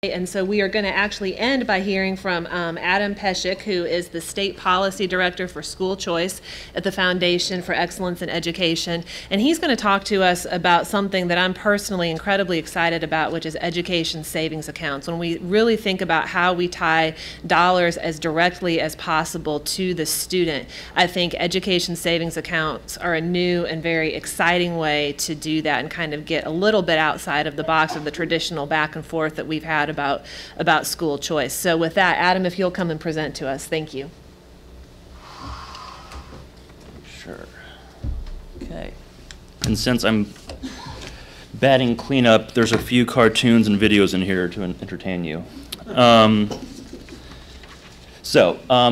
And so we are going to actually end by hearing from Adam Peshek, who is the State Policy Director for School Choice at the Foundation for Excellence in Education. And he's going to talk to us about something that I'm personally incredibly excited about, which is education savings accounts. When we really think about how we tie dollars as directly as possible to the student, I think education savings accounts are a new and very exciting way to do that and kind of get a little bit outside of the box of the traditional back and forth that we've had about school choice. So with that, Adam, if you'll come and present to us. Thank you. Sure. Okay. And since I'm batting cleanup, there's a few cartoons and videos in here to entertain you.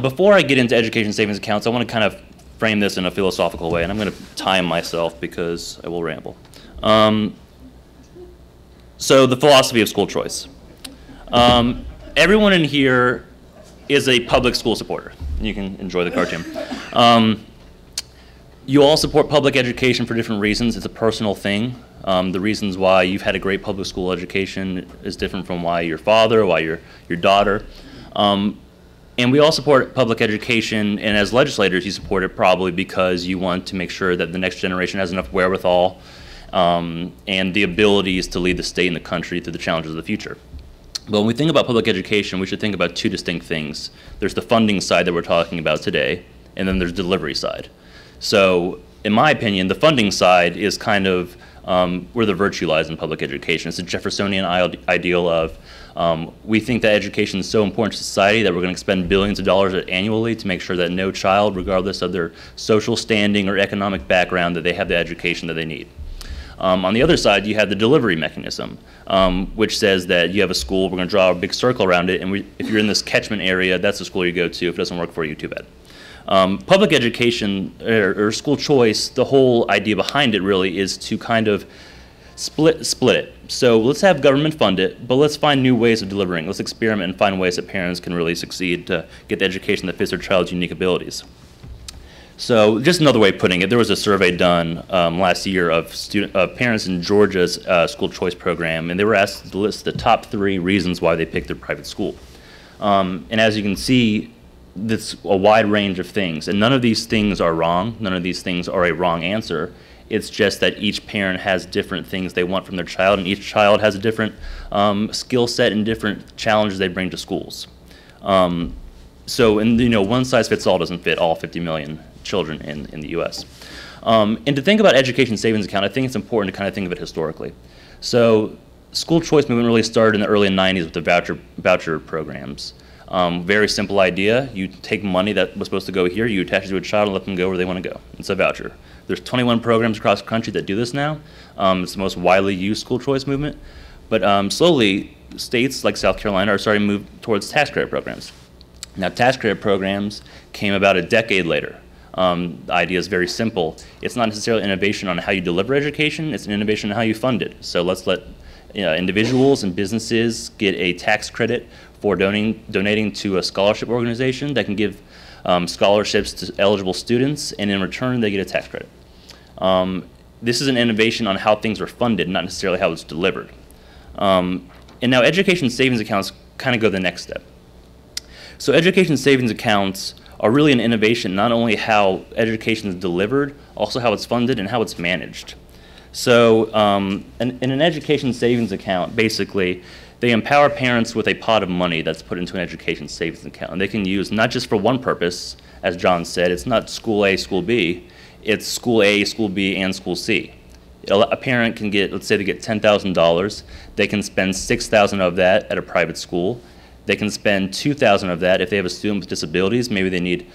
Before I get into education savings accounts, I want to kind of frame this in a philosophical way, and I'm going to time myself because I will ramble. So the philosophy of school choice. Everyone in here is a public school supporter. You can enjoy the cartoon. You all support public education for different reasons. It's a personal thing. The reasons why you've had a great public school education is different from why your father, why your daughter. And we all support public education, and as legislators, you support it probably because you want to make sure that the next generation has enough wherewithal and the abilities to lead the state and the country through the challenges of the future. But when we think about public education, we should think about two distinct things. There's the funding side that we're talking about today, and then there's the delivery side. So in my opinion, the funding side is kind of where the virtue lies in public education. It's a Jeffersonian ideal of we think that education is so important to society that we're going to spend billions of dollars annually to make sure that no child, regardless of their social standing or economic background, that they have the education that they need. On the other side, you have the delivery mechanism, which says that you have a school, we're going to draw a big circle around it, and if you're in this catchment area, that's the school you go to. If it doesn't work for you, too bad. Public education, or school choice, the whole idea behind it really is to kind of split it. So let's have government fund it, but let's find new ways of delivering. Let's experiment and find ways that parents can really succeed to get the education that fits their child's unique abilities. So just another way of putting it, there was a survey done last year of parents in Georgia's school choice program, and they were asked to list the top 3 reasons why they picked their private school. And as you can see, that's a wide range of things, and none of these things are wrong. None of these things are a wrong answer. It's just that each parent has different things they want from their child, and each child has a different skill set and different challenges they bring to schools. One size fits all doesn't fit all 50 million children in the U.S. And to think about education savings account, I think it's important to kind of think of it historically. So school choice movement really started in the early 90s with the voucher programs. Very simple idea. You take money that was supposed to go here, you attach it to a child and let them go where they want to go. It's a voucher. There's 21 programs across the country that do this now. It's the most widely used school choice movement. But slowly, states like South Carolina are starting to move towards tax credit programs. Now, tax credit programs came about a decade later. The idea is very simple. It's not necessarily innovation on how you deliver education, it's an innovation on how you fund it. So let's let individuals and businesses get a tax credit for donating to a scholarship organization that can give scholarships to eligible students, and in return they get a tax credit. This is an innovation on how things are funded, not necessarily how it's delivered. And now education savings accounts kind of go the next step. So education savings accounts are really an innovation, not only how education is delivered, also how it's funded and how it's managed. So in an education savings account, basically, they empower parents with a pot of money that's put into an education savings account. And they can use not just for one purpose, as John said, it's not school A, school B, it's school A, school B, and school C. A parent can get, let's say they get $10,000, they can spend $6,000 of that at a private school. They can spend $2,000 of that if they have a student with disabilities. Maybe they need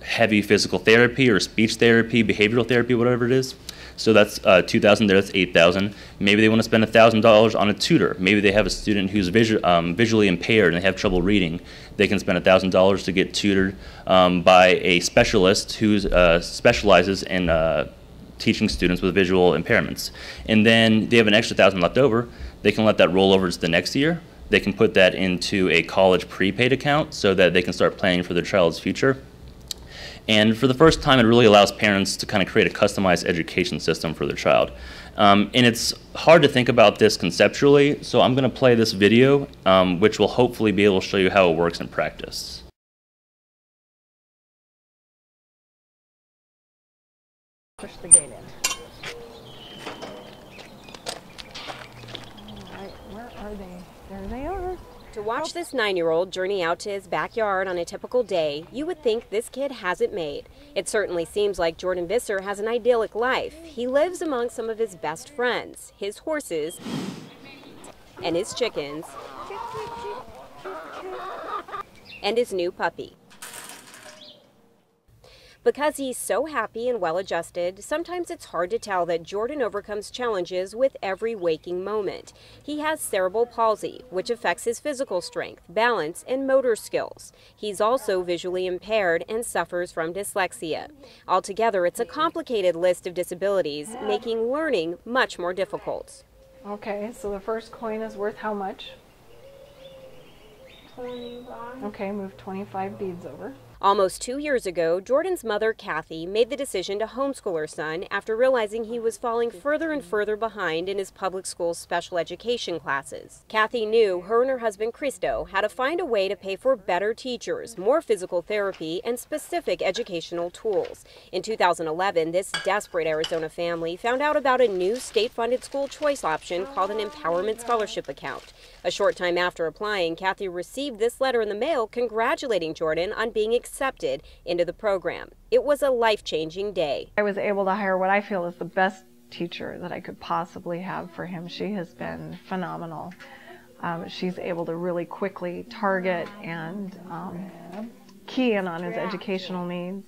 heavy physical therapy or speech therapy, behavioral therapy, whatever it is. So that's $2,000 there, that's $8,000. Maybe they want to spend $1,000 on a tutor. Maybe they have a student who's visually impaired and they have trouble reading. They can spend $1,000 to get tutored by a specialist who specializes in teaching students with visual impairments. And then they have an extra $1,000 left over. They can let that roll over to the next year. They can put that into a college prepaid account so that they can start planning for their child's future. And for the first time, it really allows parents to kind of create a customized education system for their child. And it's hard to think about this conceptually, so I'm going to play this video, which will hopefully be able to show you how it works in practice. Push the gate in. All right, where are they? There they are. To watch this 9-year-old journey out to his backyard on a typical day, you would think this kid has it made. It certainly seems like Jordan Visser has an idyllic life. He lives among some of his best friends, his horses, and his chickens, and his new puppy. Because he's so happy and well-adjusted, sometimes it's hard to tell that Jordan overcomes challenges with every waking moment. He has cerebral palsy, which affects his physical strength, balance, and motor skills. He's also visually impaired and suffers from dyslexia. Altogether, it's a complicated list of disabilities, making learning much more difficult. Okay, so the first coin is worth how much? 25. Okay, move 25 beads over. Almost 2 years ago, Jordan's mother, Kathy, made the decision to homeschool her son after realizing he was falling further and further behind in his public school special education classes. Kathy knew her and her husband, Cristo, had to find a way to pay for better teachers, more physical therapy, and specific educational tools. In 2011, this desperate Arizona family found out about a new state-funded school choice option called an Empowerment Scholarship Account. A short time after applying, Kathy received this letter in the mail congratulating Jordan on being accepted into the program. It was a life-changing day. I was able to hire what I feel is the best teacher that I could possibly have for him. She has been phenomenal. She's able to really quickly target and key in on his educational needs.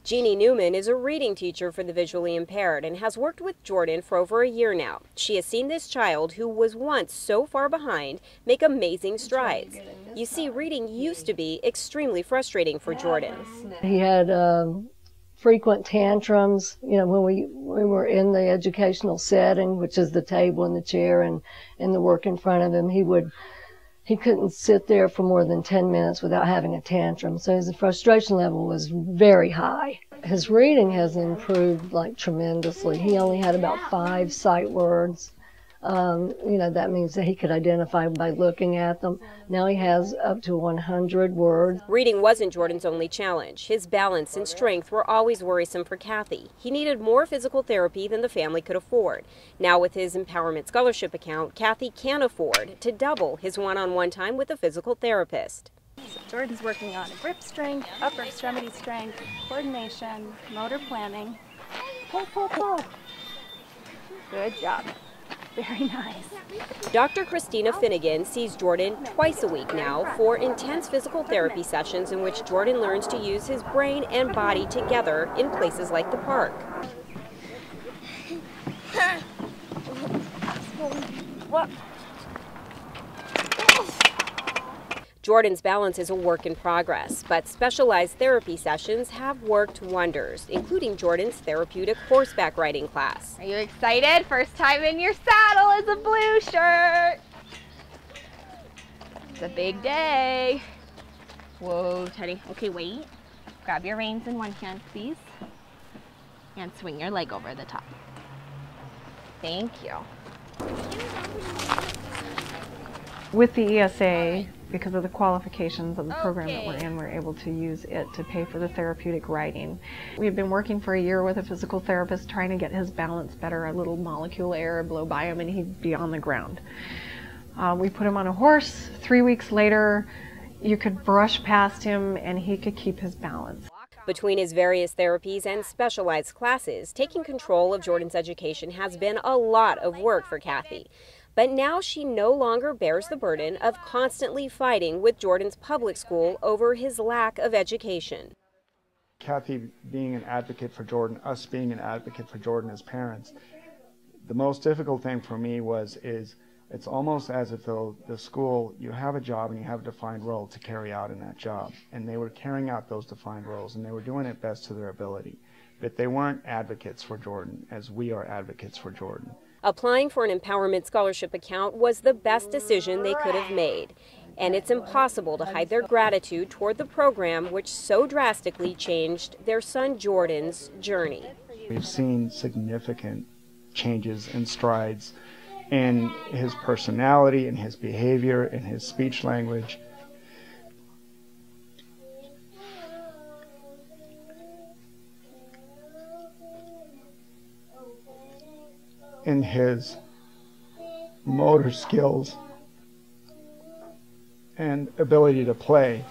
Jeannie Newman is a reading teacher for the visually impaired and has worked with Jordan for over a year now. She has seen this child, who was once so far behind, make amazing strides. You see, reading used to be extremely frustrating for Jordan. He had frequent tantrums, you know, when we were in the educational setting, which is the table and the chair and the work in front of him. He couldn't sit there for more than 10 minutes without having a tantrum. So his frustration level was very high. His reading has improved like tremendously. He only had about 5 sight words. You know, that means that he could identify by looking at them. Now he has up to 100 words. Reading wasn't Jordan's only challenge. His balance and strength were always worrisome for Kathy. He needed more physical therapy than the family could afford. Now with his Empowerment Scholarship account, Kathy can afford to double his one-on-one time with a physical therapist. So Jordan's working on grip strength, upper extremity strength, coordination, motor planning. Pull, pull, pull. Good job. Very nice. Dr. Christina Finnegan sees Jordan twice a week now for intense physical therapy sessions in which Jordan learns to use his brain and body together in places like the park. What? Jordan's balance is a work in progress, but specialized therapy sessions have worked wonders, including Jordan's therapeutic horseback riding class. Are you excited? First time in your saddle is a blue shirt. It's a big day. Whoa, Teddy. Okay, wait. Grab your reins in one hand, please. And swing your leg over the top. Thank you. With the ESA, because of the qualifications of the program that we're in, we're able to use it to pay for the therapeutic riding. We've been working for a year with a physical therapist trying to get his balance better. A little molecule of air would blow by him and he'd be on the ground. We put him on a horse. 3 weeks later, you could brush past him and he could keep his balance. Between his various therapies and specialized classes, taking control of Jordan's education has been a lot of work for Kathy. But now she no longer bears the burden of constantly fighting with Jordan's public school over his lack of education. Kathy being an advocate for Jordan, us being an advocate for Jordan as parents, the most difficult thing for me is it's almost as if though the school, you have a job and you have a defined role to carry out in that job. And they were carrying out those defined roles and they were doing it best to their ability. But they weren't advocates for Jordan as we are advocates for Jordan. Applying for an Empowerment Scholarship account was the best decision they could have made. And it's impossible to hide their gratitude toward the program which so drastically changed their son Jordan's journey. We've seen significant changes and strides in his personality, in his behavior, in his speech language. In his motor skills and ability to play.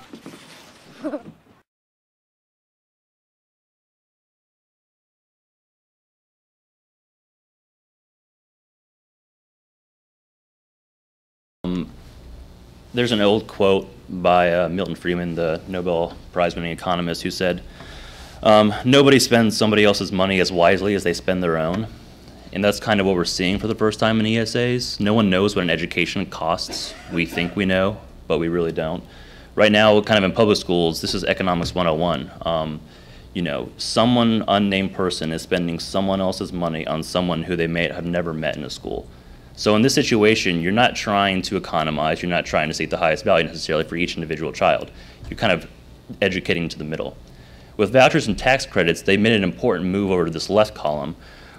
There's an old quote by Milton Friedman, the Nobel Prize-winning economist, who said, "Nobody spends somebody else's money as wisely as they spend their own." And that's kind of what we're seeing for the first time in ESAs. No one knows what an education costs. We think we know, but we really don't. Right now, kind of in public schools, this is economics 101. You know, someone, unnamed person, is spending someone else's money on someone who they may have never met in a school. So in this situation, you're not trying to economize, you're not trying to seek the highest value necessarily for each individual child. You're kind of educating to the middle. With vouchers and tax credits, they made an important move over to this left column,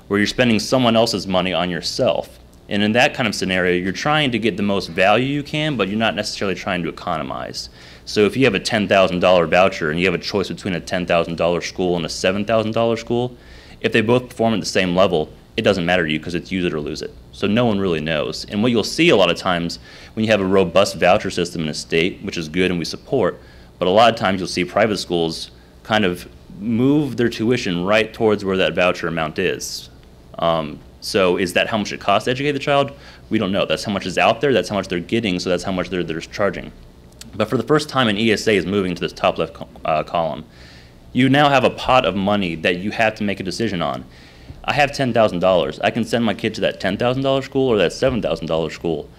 where you're spending someone else's money on yourself. And in that kind of scenario, you're trying to get the most value you can, but you're not necessarily trying to economize. So if you have a $10,000 voucher and you have a choice between a $10,000 school and a $7,000 school, if they both perform at the same level, it doesn't matter to you because it's use it or lose it. So no one really knows. And what you'll see a lot of times when you have a robust voucher system in a state, which is good and we support, but a lot of times you'll see private schools kind of move their tuition right towards where that voucher amount is. So is that how much it costs to educate the child? We don't know. That's how much is out there, that's how much they're getting, so that's how much they're charging. But for the first time in ESA is moving to this top left column. You now have a pot of money that you have to make a decision on. I have $10,000. I can send my kid to that $10,000 school or that $7,000 school.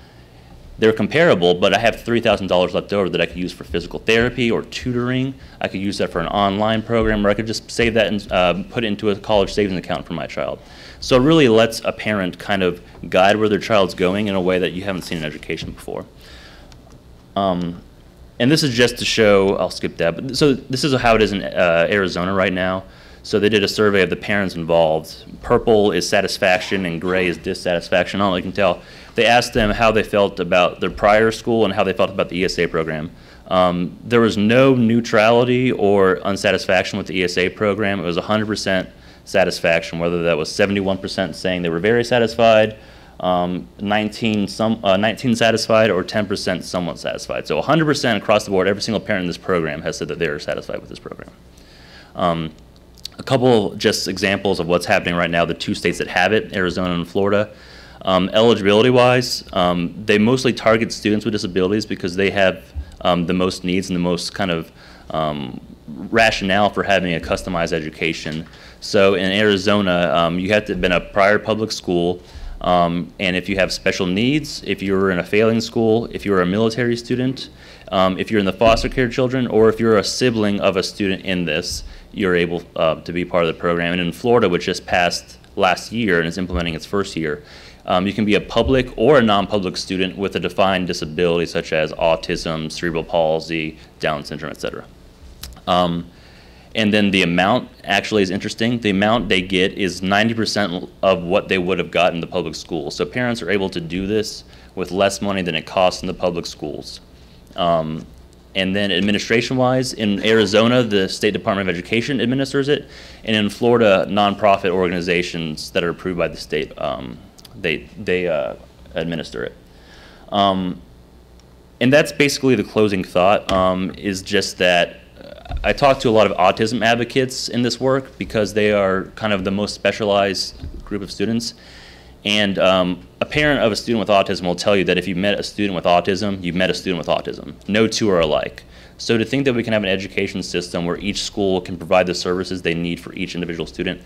They're comparable, but I have $3,000 left over that I could use for physical therapy or tutoring. I could use that for an online program, or I could just save that and put it into a college savings account for my child. So it really lets a parent kind of guide where their child's going in a way that you haven't seen in education before. And this is just to show, I'll skip that, but so this is how it is in Arizona right now. So they did a survey of the parents involved. Purple is satisfaction and gray is dissatisfaction. I don't know if you can tell. They asked them how they felt about their prior school and how they felt about the ESA program. There was no neutrality or unsatisfaction with the ESA program. It was 100% satisfaction, whether that was 71% saying they were very satisfied, 19 satisfied, or 10% somewhat satisfied. So 100% across the board, every single parent in this program has said that they are satisfied with this program. A couple just examples of what's happening right now, the two states that have it, Arizona and Florida. Eligibility-wise, they mostly target students with disabilities because they have the most needs and the most kind of rationale for having a customized education. So in Arizona, you have to have been a prior public school, and if you have special needs, if you're in a failing school, if you're a military student, if you're in the foster care children, or if you're a sibling of a student in this, you're able to be part of the program. And in Florida, which just passed last year and is implementing its first year, you can be a public or a non-public student with a defined disability such as autism, cerebral palsy, Down syndrome, etc. And then the amount actually is interesting. The amount they get is 90% of what they would have gotten in the public schools. So parents are able to do this with less money than it costs in the public schools. And then administration-wise, in Arizona, the State Department of Education administers it, and in Florida, nonprofit organizations that are approved by the state, they administer it. And that's basically the closing thought, is just that I talk to a lot of autism advocates in this work because they are kind of the most specialized group of students. And a parent of a student with autism will tell you that if you've met a student with autism, you've met a student with autism. No two are alike. So to think that we can have an education system where each school can provide the services they need for each individual student,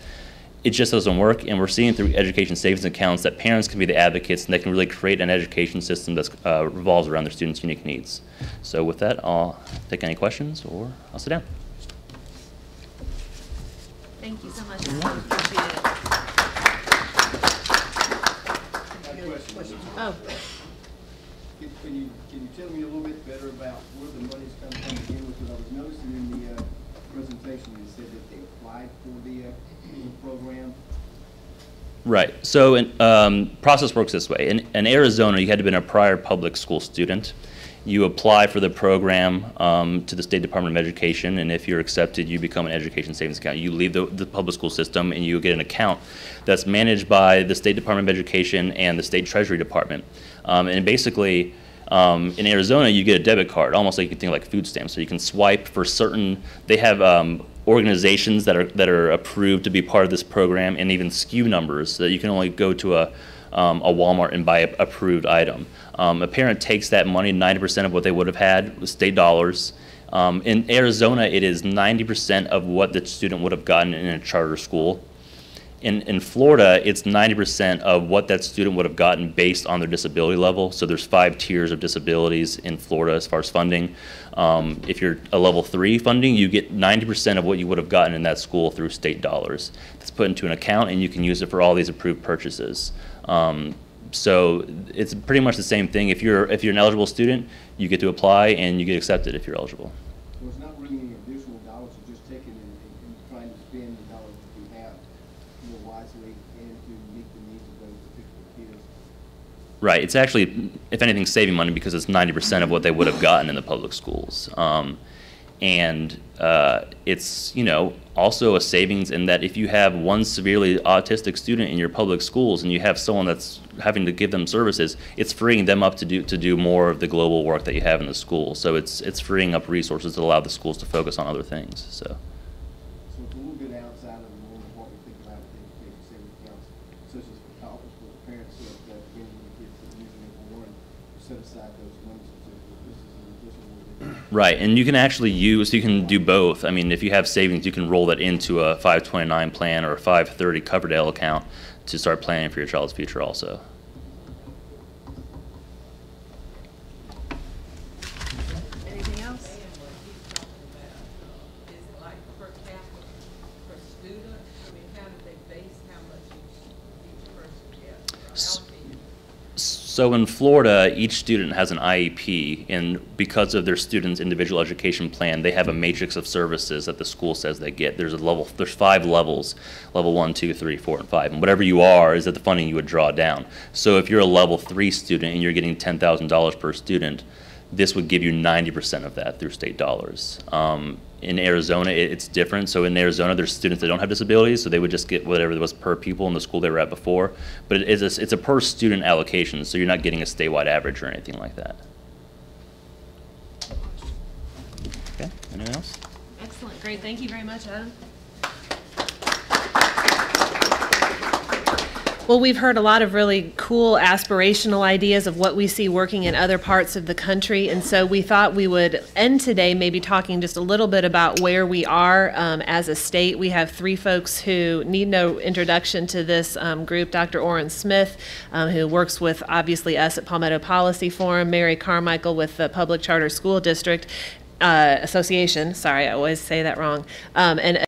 it just doesn't work. And we're seeing through education savings accounts that parents can be the advocates and they can really create an education system that revolves around their students' unique needs. So with that, I'll take any questions or I'll sit down. Thank you so much. Appreciate it. Oh. Can you tell me a little bit better about where the money's coming from again? Because I was noticing in the presentation you said that they applied for the program. Right. So process works this way. In Arizona, you had to have been a prior public school student. You apply for the program to the State Department of Education, and if you're accepted, you become an education savings account. You leave the public school system, and you get an account that's managed by the State Department of Education and the State Treasury Department. And basically, in Arizona, you get a debit card, almost like you can think like food stamps. So you can swipe for certain. They have organizations that are approved to be part of this program, and even SKU numbers so that you can only go to a Walmart and buy an approved item. A parent takes that money, 90% of what they would have had was state dollars. In Arizona, it is 90% of what the student would have gotten in a charter school. In Florida, it's 90% of what that student would have gotten based on their disability level. So there's 5 tiers of disabilities in Florida as far as funding. If you're a level 3 funding, you get 90% of what you would have gotten in that school through state dollars. It's put into an account, and you can use it for all these approved purchases. So it's pretty much the same thing. If you're an eligible student, you get to apply, and you get accepted if you're eligible. So it's not really any additional dollars, you're just taking and trying to spend the dollars that you have more wisely and to meet the needs of those particular kids. Right. It's actually, if anything, saving money because it's 90% of what they would have gotten in the public schools. It's, also a savings in that if you have one severely autistic student in your public schools and you have someone that's having to give them services, it's freeing them up to do more of the global work that you have in the school. So it's freeing up resources to allow the schools to focus on other things. So It's a little bit outside of the norm of what we think about the education savings accounts, such as for college, where the parents that when the kids are using it for one, set aside those monies. This is an additional. right, and you can actually you can do both. I mean, if you have savings, you can roll that into a 529 plan or a 530 Coverdale account to start planning for your child's future also. Anything else? Is it like per capita, per student? I mean, how do they base how much each person gets? Or allocated? So in Florida, each student has an IEP, and because of their student's individual education plan, they have a matrix of services that the school says they get. There's 5 levels, level 1, 2, 3, 4, and 5, and whatever you are is that the funding you would draw down. So if you're a level 3 student and you're getting $10,000 per student, this would give you 90% of that through state dollars. In Arizona, it's different. So in Arizona, there's students that don't have disabilities, so they would just get whatever was per pupil in the school they were at before. But it's a per student allocation, so you're not getting a statewide average or anything like that. Okay, anyone else? Excellent, great, thank you very much, Adam. Well, we've heard a lot of really cool aspirational ideas of what we see working in other parts of the country, and so we thought we would end today maybe talking just a little bit about where we are as a state. We have 3 folks who need no introduction to this group. Dr. Orrin Smith, who works with, obviously, us at Palmetto Policy Forum, Mary Carmichael with the Public Charter School District Association, sorry, I always say that wrong, and